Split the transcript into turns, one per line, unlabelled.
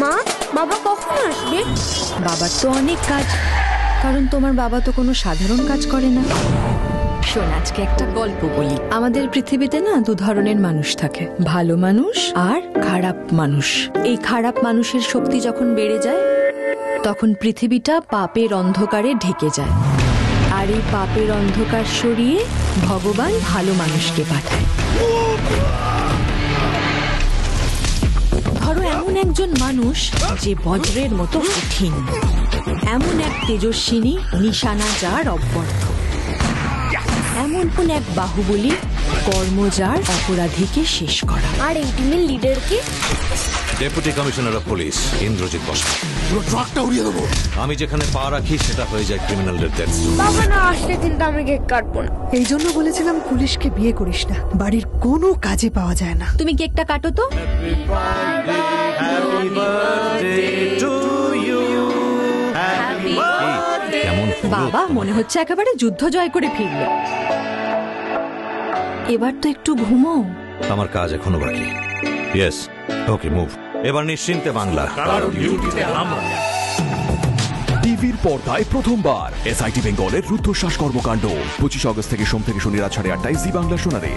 মা, বাবা কখন আসবে?
বাবার তো অনেক কাজ, কারণ তোমার বাবা তো কোনো সাধারণ কাজ করে না। শোন, আজকে একটা গল্প বলি। আমাদের পৃথিবীতে না দু ধরনের মানুষ থাকে, ভালো মানুষ আর খারাপ মানুষ। এই খারাপ মানুষের শক্তি যখন বেড়ে যায় তখন পৃথিবীটা পাপের অন্ধকারে ঢেকে যায়, আর এই পাপের অন্ধকার সরিয়ে ভগবান ভালো মানুষকে পাঠায়। ধরো এমন একজন মানুষ যে বজ্রের মতো কঠিন, এমন এক তেজস্বিনী নিশানা যার অব্যর্থ, এমন কোন এক বাহুবলী কর্ম যার অপরাধীকে শেষ করা।
আর এই টিমের লিডার কে?
Deputy commissioner of police Indrajit Basu.
পুরো ট্রাকটা উড়িয়ে দেবো।
আমি যেখানে পা রাখি সেটা হয়ে যায় ক্রিমিনালদের ডেথ জোন।
বাবা না আসলে কিন্তু আমি কেক কাটবো না।
এই জন্য বলেছিলাম পুলিশকে বিয়ে করিস না, বাড়ির কোনো কাজে পাওয়া যায় না।
তুমি কেকটা কাটো তো।
কেমন
বাবা মনে হচ্ছে একেবারে যুদ্ধ জয় করে ফিরল। এবার তো একটু ঘুমো।
আমার কাজ এখনো বাকি। ইয়েস, ওকে মুভ। এবার নিশ্চিন্তে বাংলা।
টিভির পর্দায় প্রথমবার এসআইটি বেঙ্গলের রুদ্ধশ্বাস কর্মকাণ্ড 25 আগস্ট থেকে সোম থেকে শনি রাত 8:30 জি বাংলা সোনারে।